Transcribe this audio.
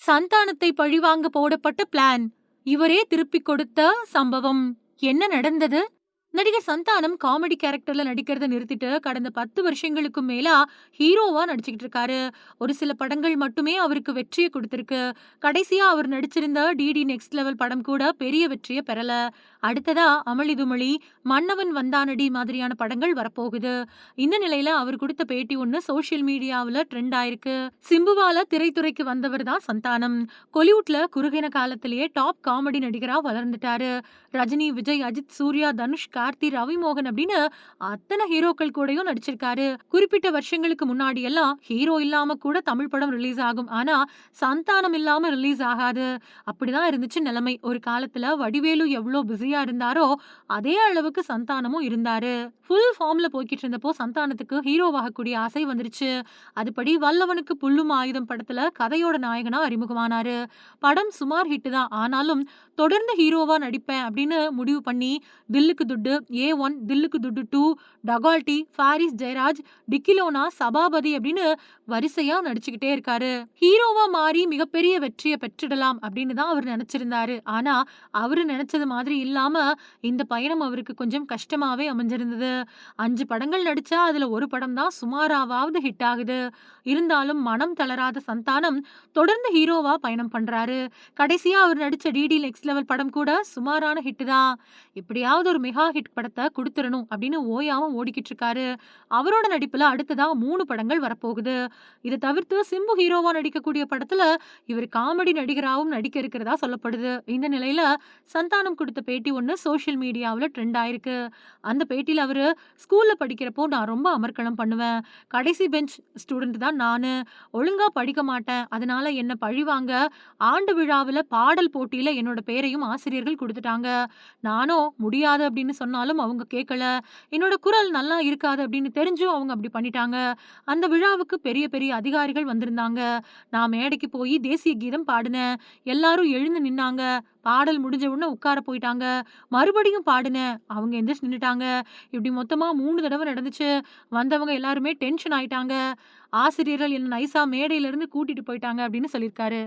சந்தானத்தை பழிவாங்க போடப்பட்ட பிளான். இவரே திருப்பிக் கொடுத்த சம்பவம். என்ன நடந்தது? நடிகர் சந்தானம் காமெடி கேரக்டர்ல நடிக்கிறத நிறுத்திட்டு கடந்த 10 வருஷங்களுக்கும் மேலா ஹீரோவா நடிச்சுக்கிட்டு இருக்காரு. ஒரு சில படங்கள் மட்டுமே அவருக்கு வெற்றிய குடுத்திருக்கு. கடைசியா அவர் நடிச்சிருந்த டிடி நெக்ஸ்ட் லெவல் படம் கூட பெரிய வெற்றிய பெறல. அடுத்ததா அமளி துமளி, மன்னவன் வந்தானடி மாதிரியான படங்கள் வரப்போகுது. இந்த நிலையில அவர் குடுத்த பேட்டி ஒண்ணு சோசியல் மீடியாவுல ட்ரெண்ட் ஆயிருக்கு. சிம்புவால திரைத்துறைக்கு வந்தவர் தான் சந்தானம். கொலிவுட்ல குறுகின காலத்திலேயே டாப் காமெடி நடிகரா வளர்ந்துட்டாரு. ரஜினி, விஜய், அஜித், சூர்யா, தனுஷ், கார்த்தி, ரவிமோகன் அப்படின்னு அத்தனை ஹீரோக்கள் கூடயும் நடிச்சிருக்காரு. குறிப்பிட்ட வருஷங்களுக்கு முன்னாடி எல்லாம் ஹீரோ இல்லாம கூட தமிழ் படம் ரிலீஸ் ஆகும். ஆனா சந்தானம் இல்லாம ரிலீஸ் ஆகாது. அப்படிதான் இருந்துச்சு நிலைமை. ஒரு காலத்துல வடிவேலு எவ்வளவு பிஸியா இருந்தாரோ அதே அளவுக்கு சந்தானமும் இருந்தாரு. ஃபுல் ஃபார்ம்ல போய்கிட்டு இருந்தப்போ சந்தானத்துக்கு ஹீரோவாகக்கூடிய ஆசை வந்துருச்சு. அதுபடி வல்லவனுக்கு புல்லும் ஆயுதம் படத்துல கதையோட நாயகனா அறிமுகமானாரு. படம் சுமார் ஹிட் தான். ஆனாலும் தொடர்ந்து ஹீரோவா நடிப்பேன் அப்படின்னு முடிவு பண்ணி தில்லுக்கு துட்டு, A1, தில்லுக்கு துட்டு 2, டகால்டி, ஃபாரிஸ் ஜெயராஜ், டிக்கிலோனா, சபாபதி அப்படின்னு வரிசையா நடிச்சுக்கிட்டே இருக்காரு. ஹீரோவா மாறி மிகப்பெரிய வெற்றியை பெற்றிடலாம் அப்படின்னு தான் அவர் நினைச்சிருந்தாரு. ஆனா அவரு நினைச்சது மாதிரி இல்லாம இந்த பயணம் அவருக்கு கொஞ்சம் கஷ்டமாவே அமைஞ்சிருந்தது. 5 படங்கள் நடிச்சா அதுல ஒரு படம் தான் சுமாராவது ஹிட் ஆகுது. இருந்தாலும் மனம் தளராத சந்தானம் தொடர்ந்து ஹீரோவா பயணம் பண்றாரு. கடைசியா அவர் நடிச்ச டிடி நெக்ஸ்ட் லெவல் படம் கூட சுமாரான ஹிட் தான். எப்படியாவது ஒரு மெகா ஹிட் படத்தை கொடுத்துடணும் அப்படின்னு ஓயாம ஓடிக்கிட்டு இருக்காரு. அவரோட நடிப்புல அடுத்ததா 3 படங்கள் வரப்போகுது. இதை தவிர்த்து சிம்பு ஹீரோவா நடிக்கக்கூடிய படத்துல இவர் காமெடி நடிகராகவும் நடிக்க இருக்கிறதா சொல்லப்படுது. இந்த நிலையில சந்தானம் கொடுத்த பேட்டி ஒண்ணு சோசியல் மீடியாவுல ட்ரெண்ட் ஆயிருக்கு. அந்த பேட்டியில அவரு ஸ்கூல்ல படிக்கிறப்போ நான் ரொம்ப அமர்க்களம் பண்ணுவேன். கடைசி பெஞ்ச் ஸ்டூடெண்ட் தான் நானு. ஒழுங்கா படிக்க மாட்டேன். அதனால என்ன பழிவாங்க ஆண்டு விழாவுல பாடல் போட்டியில என்னோட பேரையும் ஆசிரியர்கள் குடுத்துட்டாங்க. நானும் முடியாது அப்படின்னு சொன்னாலும் அவங்க கேட்கல. என்னோட குரல் நல்லா இருக்காது அப்படின்னு தெரிஞ்சும் அவங்க அப்படி பண்ணிட்டாங்க. அந்த விழாவுக்கு பெரிய பெரிய அதிகாரிகள் வந்திருந்தாங்க. நான் மேடைக்கு போய் தேசிய கீதம் பாடினேன். எல்லாரும் எழுந்து நின்னாங்க. பாடல் முடிஞ்ச உடனே உட்கார போயிட்டாங்க. மறுபடியும் பாடினேன். அவங்க எந்திரிச்சு நின்னுட்டாங்க. இப்படி மொத்தமா 3 தடவ நடந்துச்சு. வந்தவங்க எல்லாருமே டென்ஷன் ஆயிட்டாங்க. ஆசிரியர்கள் என்ன நைஸா மேடையில இருந்து கூட்டிட்டு போயிட்டாங்க அப்படின்னு சொல்லியிருக்காரு.